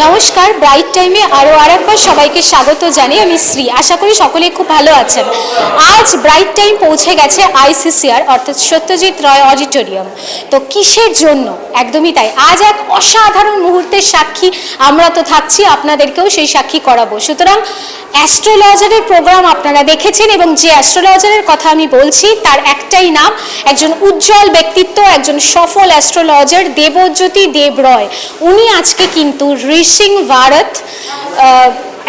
নমস্কার, ব্রাইট টাইমে আরও আরেকবার সবাইকে স্বাগত জানিয়ে আমি শ্রী। আশা করি সকলেই খুব ভালো আছেন। আজ ব্রাইট টাইম পৌঁছে গেছে আইসিসিআর অর্থাৎ সত্যজিৎ রায় অডিটোরিয়াম। তো কিসের জন্য? একদমই তাই, আজ এক অসাধারণ মুহূর্তের সাক্ষী আমরা তো থাকছি, আপনাদেরকেও সেই সাক্ষী করাবো। সুতরাং অ্যাস্ট্রোলজারের প্রোগ্রাম আপনারা দেখেছেন এবং যে অ্যাস্ট্রোলজারের কথা আমি বলছি তার একটাই নাম, একজন উজ্জ্বল ব্যক্তিত্ব, একজন সফল অ্যাস্ট্রোলজার দেবজ্যোতি দেবরয়। উনি আজকে কিন্তু ঋষিং ভারত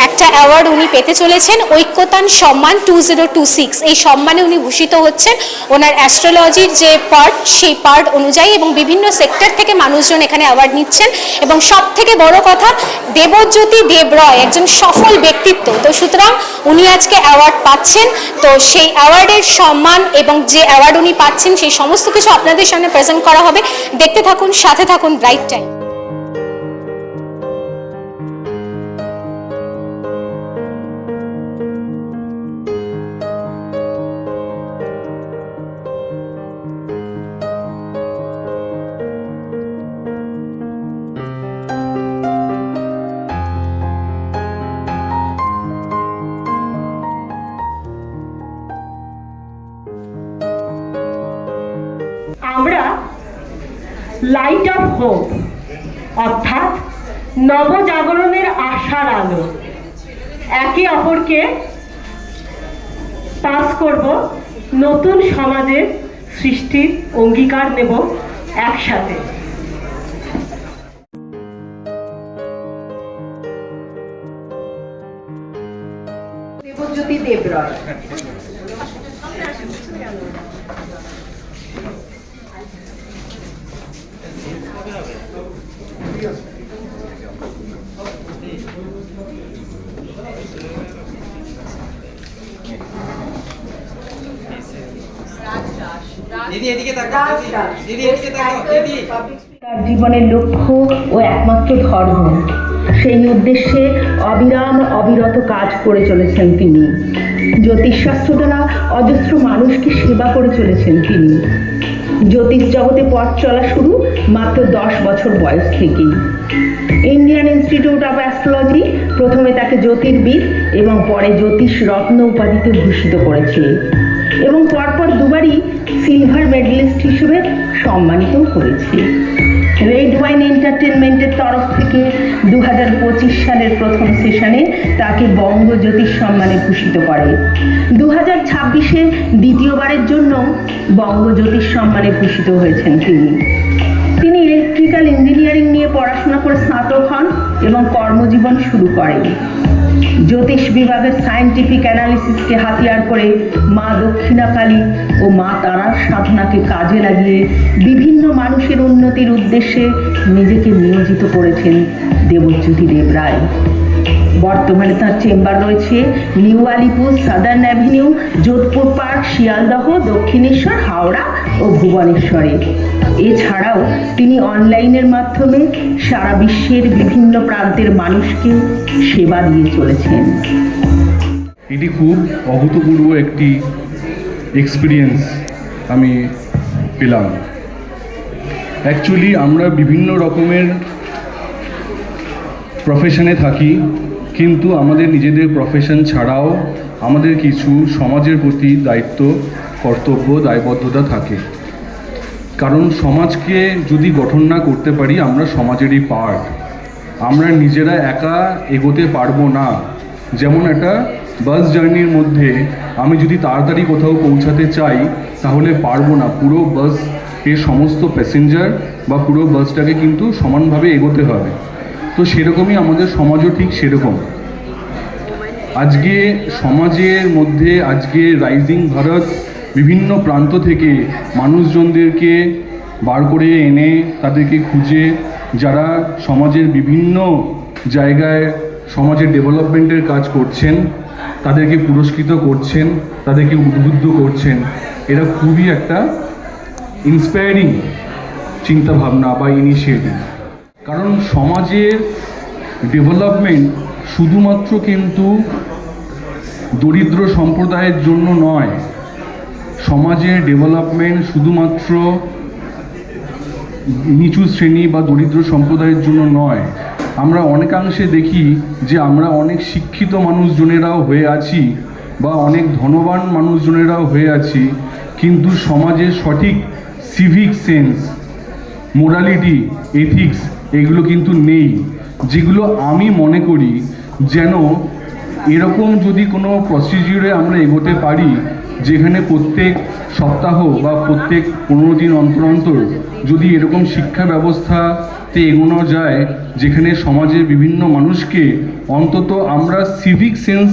একটা অ্যাওয়ার্ড উনি পেতে চলেছেন, ঐক্যতান সম্মান 2026। এই সম্মানে উনি ভূষিত হচ্ছেন ওনার অ্যাস্ট্রোলজির যে পার্ট সেই পার্ট অনুযায়ী, এবং বিভিন্ন সেক্টর থেকে মানুষজন এখানে অ্যাওয়ার্ড নিচ্ছেন। এবং সব থেকে বড় কথা, দেবজ্যোতি দেবরয় একজন সফল ব্যক্তিত্ব, তো সুতরাং উনি আজকে অ্যাওয়ার্ড পাচ্ছেন। তো সেই অ্যাওয়ার্ডের সম্মান এবং যে অ্যাওয়ার্ড উনি পাচ্ছেন সেই সমস্ত কিছু আপনাদের সামনে প্রেজেন্ট করা হবে। দেখতে থাকুন, সাথে থাকুন ব্রাইট টাইম। আমরা লাইট অফ হোপ অর্থাৎ নবজাগরণের আশার আলো একে অপরকে পাস করব, নতুন সমাজের সৃষ্টির অঙ্গীকার নেব একসাথে। দেবজ্যোতি দেবরয়। তার জীবনের লক্ষ্য ও একমাত্র ধর্ম, সেই উদ্দেশ্যে অবিরাম অবিরত কাজ করে চলেছেন তিনি। জ্যোতিষশাস্ত্র দ্বারা অজস্র মানুষকে সেবা করে চলেছেন তিনি। জ্যোতিষ জগতে পথ চলা শুরু মাত্র 10 বছর বয়স থেকেই। ইন্ডিয়ান ইনস্টিটিউট অফ অ্যাস্ট্রোলজি প্রথমে তাকে জ্যোতির্বিদ এবং পরে জ্যোতিষ রত্ন উপাধিতে ভূষিত করেছে, এবং পরপর দুবারই সিলভার মেডেলিস্ট হিসেবে সম্মানিত করেছে। রেড ওয়াইন এন্টারটেনমেন্টের তরফ থেকে 2025 সালের প্রথম সেশনে তাকে বঙ্গ জ্যোতিষ সম্মানে ভূষিত করে। 2026-এ দ্বিতীয়বারের জন্য বঙ্গ জ্যোতিষ সম্মানে ভূষিত হয়েছেন তিনি। ইলেকট্রিক্যাল ইঞ্জিনিয়ারিং নিয়ে পড়াশোনা করে স্নাতক হন এবং কর্মজীবন শুরু করেন। জ্যোতিষ বিভাগের সায়েন্টিফিক অ্যানালিসিসকে হাতিয়ার করে মা দক্ষিণাকালী ও মা তারার সাধনাকে কাজে লাগিয়ে বিভিন্ন মানুষের উন্নতির উদ্দেশ্যে নিজেকে নিয়োজিত করেছেন দেবজ্যোতি দেবরায়। বর্তমানে তার চেম্বার রয়েছে New Alipore, Southern Avenue, Jodhpur Park, Sealdah, Dakshineswar, Howrah ও ভুবনেশ্বরে। এছাড়াও তিনি অনলাইনের মাধ্যমে সারা বিশ্বের বিভিন্ন প্রান্তের মানুষকে সেবা দিয়ে চলেছেন। এটি খুব অভূতপূর্ব একটি এক্সপিরিয়েন্স আমি পেলাম। অ্যাকচুয়ালি আমরা বিভিন্ন রকমের প্রফেশনে থাকি, কিন্তু আমাদের নিজেদের প্রফেশন ছাড়াও আমাদের কিছু সমাজের প্রতি দায়িত্ব, কর্তব্য, দায়বদ্ধতা থাকে। কারণ সমাজকে যদি গঠন না করতে পারি, আমরা সমাজেরই পার্ট। আমরা নিজেরা একা এগোতে পারবো না। যেমন একটা বাস জার্নির মধ্যে আমি যদি তাড়াতাড়ি কোথাও পৌঁছাতে চাই তাহলে পারবো না। পুরো বাসের সমস্ত প্যাসেঞ্জার বা পুরো বাসটাকে কিন্তু সমানভাবে এগোতে হবে। তো সেরকমই আমাদের সমাজও ঠিক সেরকম। আজকে সমাজের মধ্যে আজকে রাইজিং ভারত বিভিন্ন প্রান্ত থেকে মানুষজনদেরকে বার করে এনে তাদেরকে খুঁজে, যারা সমাজের বিভিন্ন জায়গায় সমাজের ডেভেলপমেন্টের কাজ করছেন তাদেরকে পুরস্কৃত করছেন, তাদেরকে উদ্বুদ্ধ করছেন। এরা খুবই একটা ইন্সপায়ারিং চিন্তাভাবনা বা ইনিশিয়েটিভ। কারণ সমাজের ডেভেলপমেন্ট শুধুমাত্র কিন্তু দরিদ্র সম্প্রদায়ের জন্য নয়। সমাজের ডেভেলপমেন্ট শুধুমাত্র নিচু শ্রেণী বা দরিদ্র সম্প্রদায়ের জন্য নয়, আমরা অনেকাংশে দেখি যে আমরা অনেক শিক্ষিত মানুষজনেরাও হয়ে আছি বা অনেক ধনবান মানুষজনেরাও হয়ে আছি, কিন্তু সমাজের সঠিক সিভিক সেন্স, মোরালিটি, এথিক্স এগুলো কিন্তু নেই, যেগুলো আমি মনে করি যেন এরকম যদি কোনো প্রসিডিউরে আমরা এগোতে পারি, যেখানে প্রত্যেক সপ্তাহ বা প্রত্যেক 15 দিন অন্তর অন্তর যদি এরকম শিক্ষা ব্যবস্থাতে এগোনো যায়, যেখানে সমাজের বিভিন্ন মানুষকে অন্তত আমরা সিভিক সেন্স,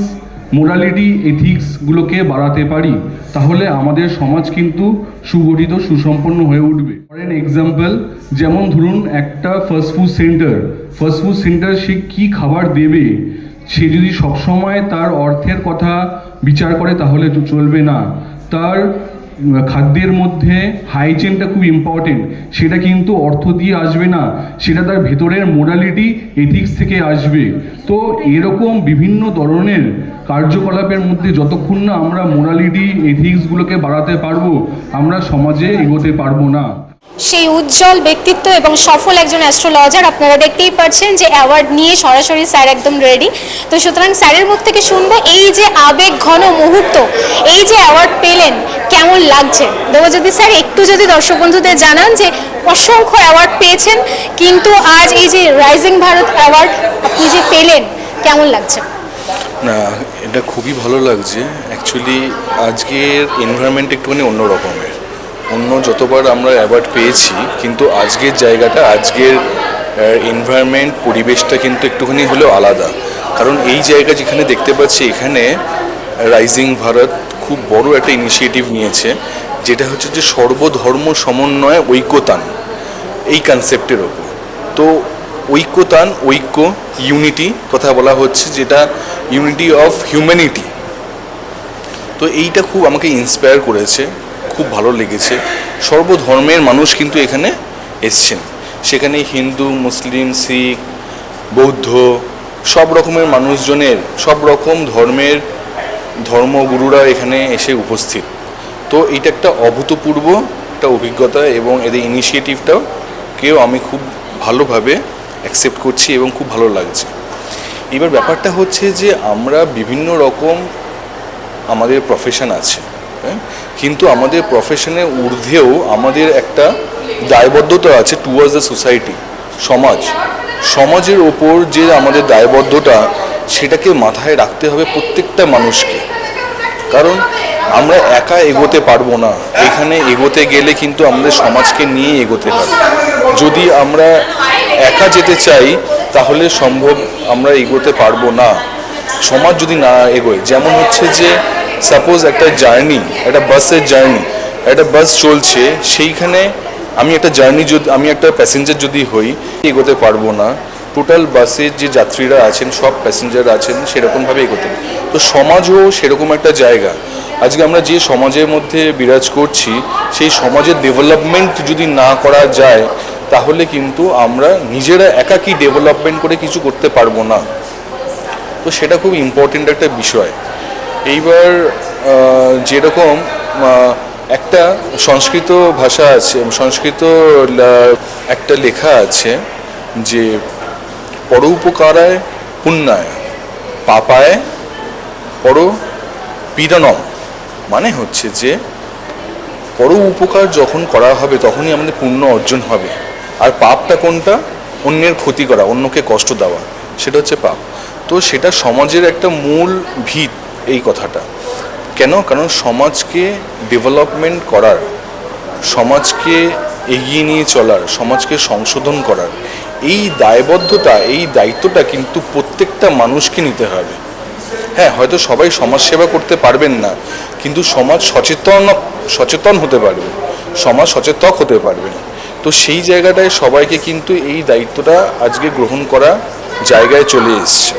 মোরালিটি, এথিক্সগুলোকে বাড়াতে পারি, তাহলে আমাদের সমাজ কিন্তু সুগঠিত, সুসম্পন্ন হয়ে উঠবে। ফর এন এক্সাম্পল, যেমন ধরুন একটা ফাস্ট ফুড সেন্টার সে কী খাবার দেবে, সে যদি সবসময় তার অর্থের কথা বিচার করে তাহলে তো চলবে না। তার খাদ্যের মধ্যে হাইজিনটা খুব ইম্পর্টেন্ট, সেটা কিন্তু অর্থ দিয়ে আসবে না, সেটা তার ভেতরের মোরালিটি, এথিক্স থেকে আসবে। তো এরকম বিভিন্ন ধরনের কার্যকলাপের মধ্যে যতক্ষণ না আমরা মোরালিটি, এথিক্সগুলোকে বাড়াতে পারবো, আমরা সমাজে এগোতে পারবো না। সেই উজ্জ্বল ব্যক্তিত্ব এবং সফল একজন অ্যাস্ট্রোলজার, আপনারা দেখতেই পাচ্ছেন যে অ্যাওয়ার্ড নিয়ে সরাসরি স্যার একদম রেডি। তো সুতরাং স্যারের মুখ থেকে শুনবো এই যে আবেগ ঘন মুহূর্ত, এই যে অ্যাওয়ার্ড পেলেন, কেমন লাগছে? দেবজ্যোতি স্যার একটু যদি দর্শক বন্ধুদের জানান যে অসংখ্য অ্যাওয়ার্ড পেয়েছেন, কিন্তু আজ এই যে রাইজিং ভারত অ্যাওয়ার্ড আপনি যে পেলেন, কেমন লাগছে? না, এটা খুবই ভালো লাগছে। অ্যাকচুয়ালি আজকের এনভায়রনমেন্ট একটুখানি অন্য রকমের। অন্য যতবার আমরা অ্যাওয়ার্ড পেয়েছি, কিন্তু আজকের জায়গাটা, আজকের এনভায়রনমেন্ট, পরিবেশটা কিন্তু একটুখানি হলেও আলাদা। কারণ এই জায়গা যেখানে দেখতে পাচ্ছি, এখানে রাইজিং ভারত খুব বড় একটা ইনিশিয়েটিভ নিয়েছে, যেটা হচ্ছে যে সর্বধর্ম সমন্বয়ে ঐক্যতান, এই কনসেপ্টের ওপর। তো ঐক্যতান, ঐক্য, ইউনিটি কথা বলা হচ্ছে, যেটা ইউনিটি অফ হিউম্যানিটি। তো এইটা খুব আমাকে ইন্সপায়ার করেছে, খুব ভালো লেগেছে। সর্বধর্মের মানুষ কিন্তু এখানে এসছেন, সেখানে হিন্দু, মুসলিম, শিখ, বৌদ্ধ, সব রকমের মানুষজনের, সব রকম ধর্মের ধর্মগুরুরা এখানে এসে উপস্থিত। তো এইটা একটা অভূতপূর্ব একটা অভিজ্ঞতা, এবং এদের ইনিশিয়েটিভটাকেও আমি খুব ভালোভাবে অ্যাকসেপ্ট করছি এবং খুব ভালো লাগছে। এবার ব্যাপারটা হচ্ছে যে আমরা বিভিন্ন রকম আমাদের প্রফেশন আছে, হ্যাঁ, কিন্তু আমাদের প্রফেশনের ঊর্ধ্বেও আমাদের একটা দায়বদ্ধতা আছে টুয়ার্ডস দ্য সোসাইটি, সমাজের ওপর যে আমাদের দায়বদ্ধতা, সেটাকে মাথায় রাখতে হবে প্রত্যেকটা মানুষকে। কারণ আমরা একা এগোতে পারবো না, এখানে এগোতে গেলে কিন্তু আমাদের সমাজকে নিয়ে এগোতে হবে। যদি আমরা একা যেতে চাই তাহলে সম্ভব আমরা এগোতে পারবো না, সমাজ যদি না এগোয়। যেমন হচ্ছে যে সাপোজ একটা জার্নি, একটা বাসের জার্নি, একটা বাস চলছে, সেইখানে আমি একটা প্যাসেঞ্জার যদি হই, এগোতে পারবো না। টোটাল বাসের যে যাত্রীরা আছেন, সব প্যাসেঞ্জার আছেন, সেরকমভাবে এগোতে। তো সমাজও সেরকম একটা জায়গা। আজকে আমরা যে সমাজের মধ্যে বিরাজ করছি, সেই সমাজের ডেভেলপমেন্ট যদি না করা যায়, তাহলে কিন্তু আমরা নিজেরা একাকী ডেভেলপমেন্ট করে কিছু করতে পারবো না। তো সেটা খুব ইম্পর্টেন্ট একটা বিষয়। এইবার যেরকম একটা সংস্কৃত ভাষা আছে, সংস্কৃত একটা লেখা আছে যে পরোপকারায় পুণ্যায় পাপায় পরপীড়নম, মানে হচ্ছে যে পর উপকার যখন করা হবে তখনই আমাদের পুণ্য অর্জন হবে। আর পাপটা কোনটা? অন্যের ক্ষতি করা, অন্যকে কষ্ট দেওয়া, সেটা হচ্ছে পাপ। তো সেটা সমাজের একটা মূল ভিত এই কথাটা। কেন? কারণ সমাজকে ডেভেলপমেন্ট করার, সমাজকে এগিয়ে নিয়ে চলার, সমাজকে সংশোধন করার এই দায়বদ্ধতা, এই দায়িত্বটা কিন্তু প্রত্যেকটা মানুষকে নিতে হবে। হ্যাঁ, হয়তো সবাই সমাজসেবা করতে পারবেন না, কিন্তু সমাজ সচেতন হতে পারবে, সমাজ সচেতক হতে পারবে। তো সেই জায়গাটায় সবাইকে কিন্তু এই দায়িত্বটা আজকে গ্রহণ করা জায়গায় চলে এসছে।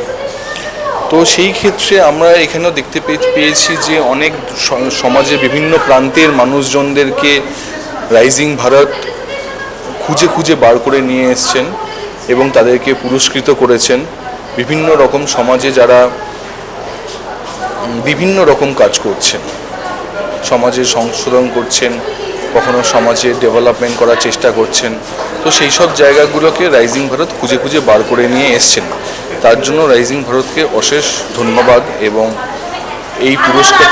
তো সেই ক্ষেত্রে আমরা এখানেও দেখতে পেয়েছি যে অনেক সমাজের বিভিন্ন প্রান্তের মানুষজনদেরকে রাইজিং ভারত খুঁজে খুঁজে বার করে নিয়ে এসছেন এবং তাদেরকে পুরস্কৃত করেছেন। বিভিন্ন রকম সমাজে যারা বিভিন্ন রকম কাজ করছেন, সমাজের সংশোধন করছেন, কখনো সমাজে ডেভেলপমেন্ট করার চেষ্টা করছেন। তো সেই সব জায়গাগুলোকে রাইজিং ভারত খুঁজে খুঁজে বার করে নিয়ে এসছেন। তার জন্য রাইজিং ভারতকে অশেষ ধন্যবাদ, এবং এই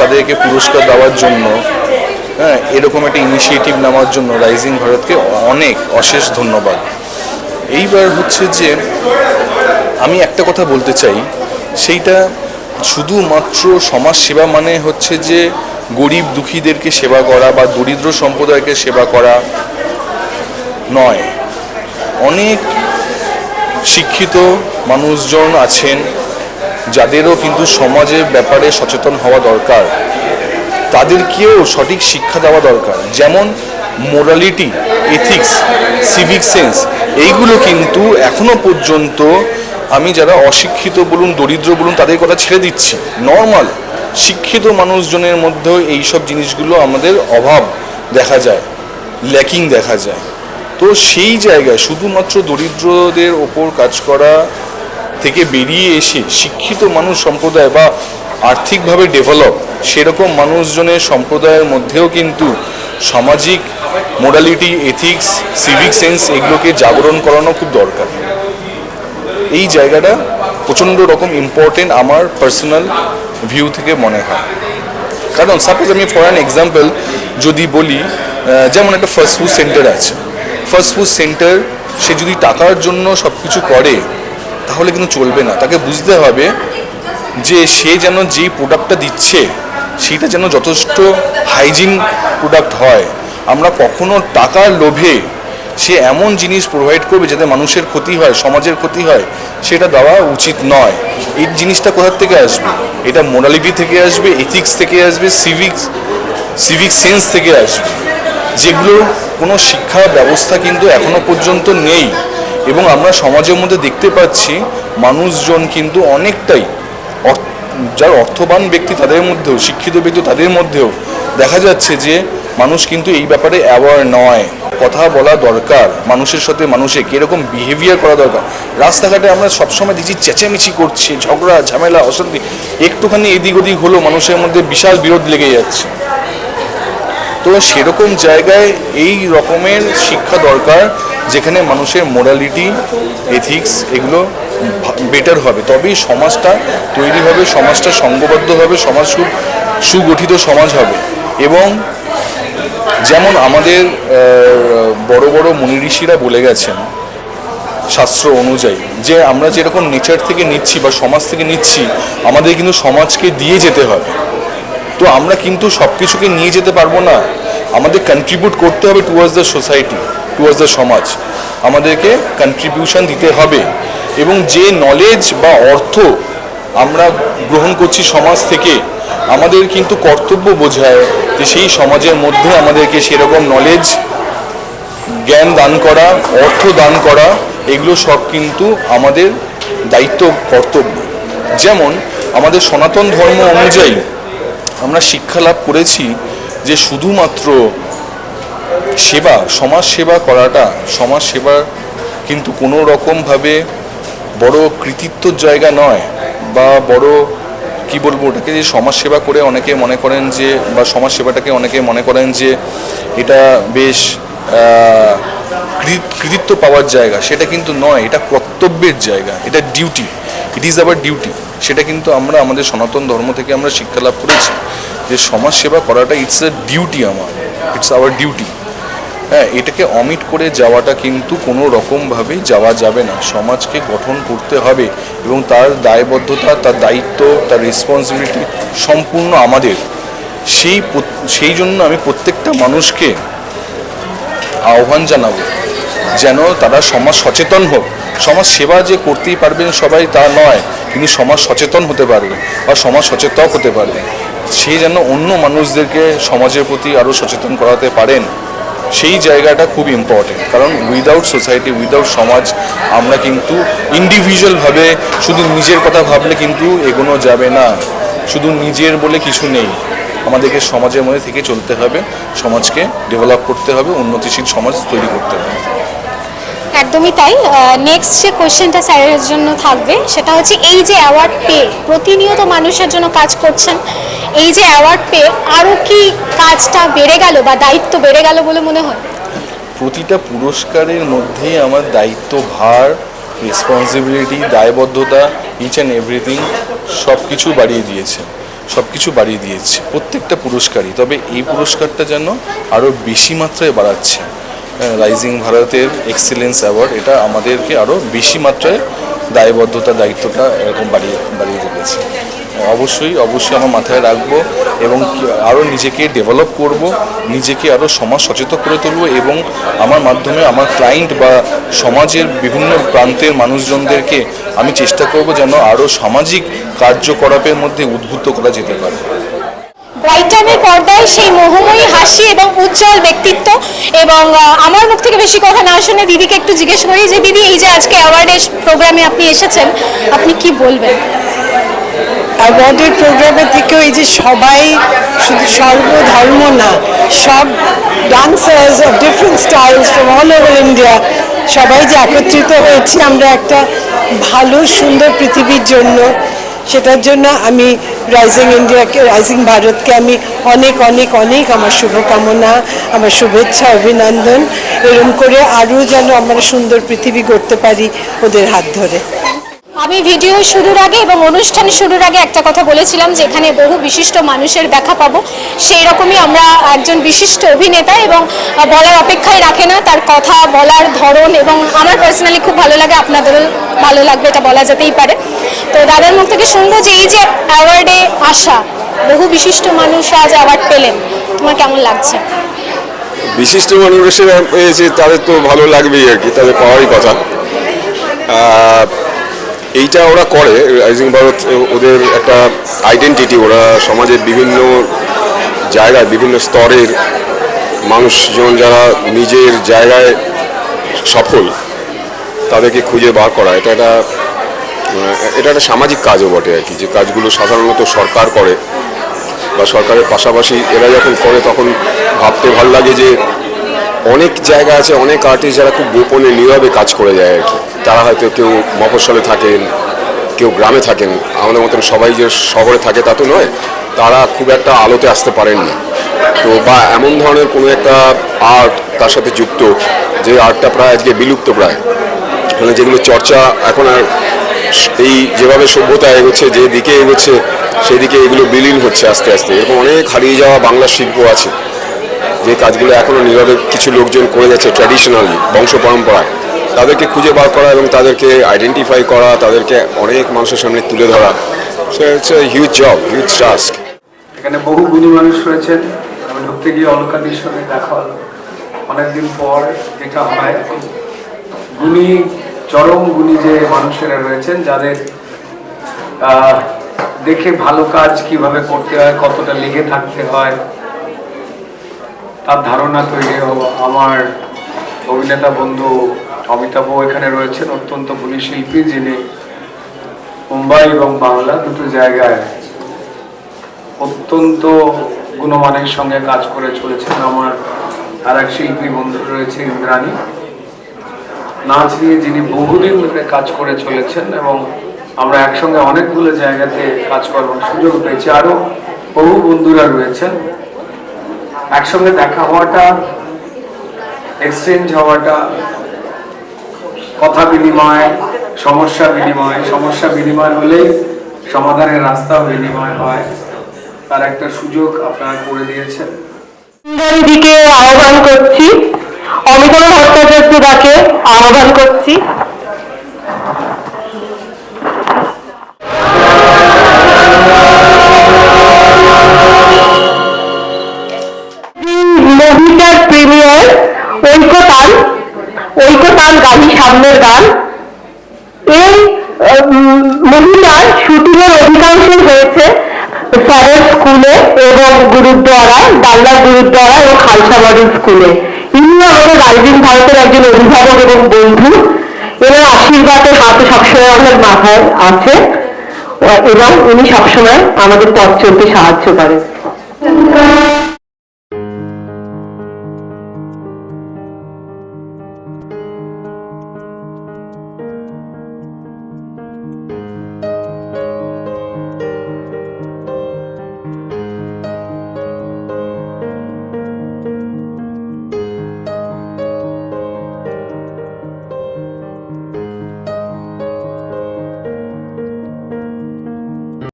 তাদেরকে পুরস্কার দেওয়ার জন্য, এরকম একটা ইনিশিয়েটিভ নেওয়ার জন্য রাইজিং ভারতকে অনেক অশেষ ধন্যবাদ। এইবার হচ্ছে যে আমি একটা কথা বলতে চাই, সেইটা শুধুমাত্র সমাজ সেবা মানে হচ্ছে যে গরিব দুঃখীদেরকে সেবা করা বা দরিদ্র সম্প্রদায়কে সেবা করা নয়। অনেক শিক্ষিত মানুষজন আছেন যাদেরও কিন্তু সমাজের ব্যাপারে সচেতন হওয়া দরকার, তাদেরকেও সঠিক শিক্ষা দেওয়া দরকার। যেমন মোরালিটি, এথিক্স, সিভিক সেন্স, এইগুলো কিন্তু এখনো পর্যন্ত আমি যারা অশিক্ষিত বলুন, দরিদ্র বলুন, তাদের কথা ছেড়ে দিচ্ছি, নর্মাল শিক্ষিত মানুষজনের মধ্যেও এইসব জিনিসগুলো আমাদের অভাব দেখা যায়, ল্যাকিং দেখা যায়। তো সেই জায়গায় শুধুমাত্র দরিদ্রদের ওপর কাজ করা থেকে বেরিয়ে এসে শিক্ষিত মানুষ সম্প্রদায় বা আর্থিকভাবে ডেভেলপ সেরকম মানুষজনের সম্প্রদায়ের মধ্যেও কিন্তু সামাজিক মোরালিটি, এথিক্স, সিভিক সেন্স এগুলোকে জাগরণ করানো খুব দরকার। এই জায়গাটা প্রচণ্ড রকম ইম্পর্টেন্ট আমার পার্সোনাল ভিউ থেকে মনে হয়। কারণ সাপোজ আমি ফর অ্যান এক্সাম্পল যদি বলি, যেমন একটা ফাস্ট ফুড সেন্টার আছে, ফাস্ট ফুড সেন্টার সে যদি টাকার জন্য সব কিছু করে তাহলে কিন্তু চলবে না। তাকে বুঝতে হবে যে সে যেন যেই প্রোডাক্টটা দিচ্ছে সেটা যেন যথেষ্ট হাইজিন প্রোডাক্ট হয়। আমরা কখনো টাকার লোভে সে এমন জিনিস প্রোভাইড করবে যাতে মানুষের ক্ষতি হয়, সমাজের ক্ষতি হয়, সেটা দেওয়া উচিত নয়। এই জিনিসটা কোথার থেকে আসবে? এটা মোরালিটি থেকে আসবে, এথিক্স থেকে আসবে, সিভিক সেন্স থেকে আসবে, যেগুলোর কোনো শিক্ষা ব্যবস্থা কিন্তু এখনো পর্যন্ত নেই। এবং আমরা সমাজের মধ্যে দেখতে পাচ্ছি মানুষজন কিন্তু অনেকটাই, যারা অর্থবান ব্যক্তি তাদের মধ্যেও, শিক্ষিত ব্যক্তি তাদের মধ্যেও দেখা যাচ্ছে যে মানুষ কিন্তু এই ব্যাপারে অ্যাওয়ার নয়। কথা বলা দরকার, মানুষের সাথে মানুষে কীরকম বিহেভিয়ার করা দরকার। রাস্তাঘাটে আমরা সবসময় দেখছি চেঁচামেচি করছি, ঝগড়া ঝামেলা অশান্তি, একটুখানি এদিক ওদিক হলো মানুষের মধ্যে বিশাল বিরোধ লেগে যাচ্ছে। তো সেরকম জায়গায় এই রকমের শিক্ষা দরকার যেখানে মানুষের মোরালিটি, এথিক্স এগুলো বেটার হবে, তবেই সমাজটা তৈরি হবে, সমাজটা সংঘবদ্ধ হবে, সমাজ খুব সুগঠিত সমাজ হবে। এবং যেমন আমাদের বড় বড় মুনি ঋষিরা বলে গেছেন শাস্ত্র অনুযায়ী, যে আমরা যেরকম নেচার থেকে নিচ্ছি বা সমাজ থেকে নিচ্ছি, আমাদের কিন্তু সমাজকে দিয়ে যেতে হবে। তো আমরা কিন্তু সব কিছুকে নিয়ে যেতে পারবো না, আমাদের কন্ট্রিবিউট করতে হবে towards the society, towards the সমাজ, আমাদেরকে কন্ট্রিবিউশন দিতে হবে। এবং যে নলেজ বা অর্থ আমরা গ্রহণ করছি সমাজ থেকে, আমাদের কিন্তু কর্তব্য বোঝায় যে সেই সমাজের মধ্যে আমাদেরকে সেরকম নলেজ, জ্ঞান দান করা, অর্থ দান করা, এগুলো সব কিন্তু আমাদের দায়িত্ব, কর্তব্য। যেমন আমাদের সনাতন ধর্ম অনুযায়ী আমরা শিক্ষা লাভ করেছি যে শুধুমাত্র সেবা, সমাজ সেবা করাটা, সমাজ সেবা কিন্তু কোনো রকমভাবে বড় কৃতিত্বর জায়গা নয়, বা বড় কি বলবো ওটাকে, যে সমাজ সেবা করে অনেকে মনে করেন যে, বা সমাজ সেবাটাকে অনেকে মনে করেন যে এটা বেশ কৃতিত্ব পাওয়ার জায়গা, সেটা কিন্তু নয়। এটা কর্তব্যের জায়গা, এটা duty, it is our duty. সেটা কিন্তু আমরা আমাদের সনাতন ধর্ম থেকে আমরা শিক্ষা লাভ করেছি যে সমাজ সেবা করাটা it's a duty, it's our duty. হ্যাঁ, এটাকে অমিট করে যাওয়াটা কিন্তু কোনো রকমভাবেই যাওয়া যাবে না। সমাজকে গঠন করতে হবে এবং তার দায়বদ্ধতা, তার দায়িত্ব, তার রেসপন্সিবিলিটি সম্পূর্ণ আমাদের। সেই জন্য আমি প্রত্যেকটা মানুষকে আহ্বান জানাবো যেন তারা সমাজ সচেতন হোক। সমাজ সেবা যে করতেই পারবেন সবাই তা নয়, তিনি সমাজ সচেতন হতে পারবে বা সমাজ সচেতক হতে পারবে। সে যেন অন্য মানুষদেরকে সমাজের প্রতি আরও সচেতন করাতে পারেন, সেই জায়গাটা খুব ইম্পর্টেন্ট। কারণ উইদাউট সোসাইটি, উইদাউট সমাজ আমরা কিন্তু ইন্ডিভিজুয়ালভাবে শুধু নিজের কথা ভাবলে কিন্তু এগোনো যাবে না। শুধু নিজের বলে কিছু নেই, আমাদেরকে সমাজের মধ্যে থেকে চলতে হবে, সমাজকে ডেভেলপ করতে হবে, উন্নতিশীল সমাজ তৈরি করতে হবে। একদমই তাই। নেক্সট যে কোশ্চেনটা স্যারের জন্য থাকবে সেটা হচ্ছে এই যে অ্যাওয়ার্ড পেয়ে প্রতিনিয়ত মানুষের জন্য কাজ করছেন, এই যে অ্যাওয়ার্ড পেয়ে আরও কি কাজটা বেড়ে গেল বা দায়িত্ব বেড়ে গেল বলে মনে হয়? প্রতিটা পুরস্কারের মধ্যেই আমার দায়িত্ব, ভার, রেসপন্সিবিলিটি, দায়বদ্ধতা, ইচ অ্যান্ড এভরিথিং সব কিছু বাড়িয়ে দিয়েছে প্রত্যেকটা পুরস্কারই। তবে এই পুরস্কারটা যেন আরও বেশি মাত্রায় বাড়াচ্ছে। রাইজিং ভারতের এক্সেলেন্স অ্যাওয়ার্ড, এটা আমাদেরকে আরও বেশি মাত্রায় দায়বদ্ধতা, দায়িত্বটা এরকম বাড়িয়ে তুলেছে। অবশ্যই আমার মাথায় রাখবো এবং আরও নিজেকে ডেভেলপ করব, নিজেকে আরও সমাজ সচেতন করে তুলব এবং আমার মাধ্যমে আমার ক্লায়েন্ট বা সমাজের বিভিন্ন প্রান্তের মানুষজনদেরকে আমি চেষ্টা করব যেন আরও সামাজিক কার্যকলাপের মধ্যে উদ্বুদ্ধ করা যেতে পারে। ব্রাইট টাইমের পর্দায় সেই মোহময়ী হাসি এবং উজ্জ্বল ব্যক্তিত্ব, এবং আমার মুখ থেকে বেশি কথা না শুনে দিদিকে একটু জিজ্ঞেস করি যে দিদি, এই যে আজকে অ্যাওয়ার্ডের প্রোগ্রামে আপনি এসেছেন, আপনি কি বলবেন? অ্যাওয়ার্ডের প্রোগ্রামের থেকেও এই যে সবাই, শুধু সর্বধর্ম না, সব dancers of different styles from all over India, সবাই যে একত্রিত হয়েছি আমরা একটা ভালো সুন্দর পৃথিবীর জন্য, সেটার জন্য আমি রাইজিং ভারতকে আমি অনেক অনেক অনেক আমার শুভকামনা, আমার শুভেচ্ছা, অভিনন্দন। এরকম করে আরও যেন আমরা সুন্দর পৃথিবী গড়তে পারি ওদের হাত ধরে। আমি ভিডিও শুরুর আগে এবং অনুষ্ঠান শুরুর আগে একটা কথা বলেছিলাম যে এখানে বহু বিশিষ্ট মানুষের দেখা পাবো। সেই রকমই আমরা একজন বিশিষ্ট অভিনেতা, এবং বলার অপেক্ষায় রাখে না, তার কথা বলার ধরন, এবং আমার পার্সোনালি খুব ভালো লাগে, আপনাদেরও ভালো লাগবে, এটা বলা যেতেই পারে। তো দাদার মুখ থেকে শুনবো যে এই যে অ্যাওয়ার্ডে আসা বহু বিশিষ্ট মানুষ আজ অ্যাওয়ার্ড পেলেন, তোমার কেমন লাগছে? বিশিষ্ট মানুষেরা পেয়েছে, তাদের তো ভালো লাগবেই আর কি, তাদের পাওয়ারই কথা। এইটা ওরা করে, রাইজিং ভারত ওদের একটা আইডেন্টিটি, ওরা সমাজের বিভিন্ন জায়গায় বিভিন্ন স্তরের মানুষজন যারা নিজের জায়গায় সফল তাদেরকে খুঁজে বার করা, এটা একটা সামাজিক কাজও বটে আর কি, যে কাজগুলো সাধারণত সরকার করে বা সরকারের পাশাপাশি এরা যখন করে তখন ভাবতে ভালো লাগে যে অনেক জায়গা আছে, অনেক আর্টিস্ট যারা খুব গোপনে নীরবে কাজ করে যায় আর কি। তারা হয়তো কেউ মফস্বলে থাকেন, কেউ গ্রামে থাকেন, আমাদের মতন সবাই যে শহরে থাকে তা তো নয়, তারা খুব একটা আলোতে আসতে পারেন না। তো বা এমন ধরনের কোনো একটা আর্ট তার সাথে যুক্ত, যে আর্টটা প্রায় আজকে বিলুপ্ত প্রায়, মানে যেগুলো চর্চা এখন আর এই যেভাবে সভ্যতা এগোচ্ছে, যেদিকে এগোচ্ছে সেদিকে এগুলো বিলীন হচ্ছে আস্তে আস্তে। এরকম অনেক হারিয়ে যাওয়া বাংলা শিল্প আছে, যে কাজগুলো এখনও নীরবে কিছু লোকজন করে যাচ্ছে ট্র্যাডিশনালি, বংশ পরম্পরায়। তাদেরকে খুঁজে বার করা এবং তাদেরকে আইডেন্টিফাই করা, তাদেরকে অনেক মানুষের সামনে তুলে ধরা, it's a huge job, huge task. এখানে বহু গুণী মানুষ রয়েছেন। আমি ঢুকতে গিয়ে অলকাদির সঙ্গে দেখা হলো অনেকদিন পর। যেটা হয়, গুণী, চরম গুণী যে মানুষেরা রয়েছেন, যাদের দেখে ভালো কাজ কিভাবে করতে হয়, কতটা লেগে থাকতে হয়, তার ধারণা তৈরি হওয়া। আমার অভিনেতা বন্ধু অমিতাভ এখানে রয়েছেন, অত্যন্ত গুণী শিল্পী, যিনি মুম্বাই এবং বাংলা দুটো জায়গায় অত্যন্ত গুণমানের সঙ্গে কাজ করে চলেছেন। আমার আর এক শিল্পী বন্ধু রয়েছে ইন্দ্রাণী, নাচ নিয়ে যিনি বহুদিন ধরে কাজ করে চলেছেন, এবং আমরা একসঙ্গে অনেকগুলো জায়গাতে কাজ করবার সুযোগ পেয়েছি। আরও বহু বন্ধুরা রয়েছেন। একসঙ্গে দেখা হওয়াটা, এক্সচেঞ্জ হওয়াটা, কথা বিনিময়, সমস্যা বিনিময় হলেই সমাধানের রাস্তাও বিনিময় হয়, তার একটা সুযোগ আপনারা করে দিয়েছেন। দিকে আহ্বান করছি, অমিতাভ ভট্টাচার্যকে আহ্বান করছি। মুভিটার প্রিমিয়ার ঐকতান গানই সামনের গান। এই মুভিটার শুটিং এর অধিকাংশ হয়েছে স্যারের স্কুলে এবং গুরুদ্বারায়, বাংলার গুরুদ্বারা এবং খালসা মডেল স্কুলে। ইনি আমাদের রাইজিং ভারতের একজন অভিভাবক এবং বন্ধু। এনার আশীর্বাদের হাতে সবসময় আমাদের মাথায় আছে এবং উনি সবসময় আমাদের পথ চলতে সাহায্য করেন।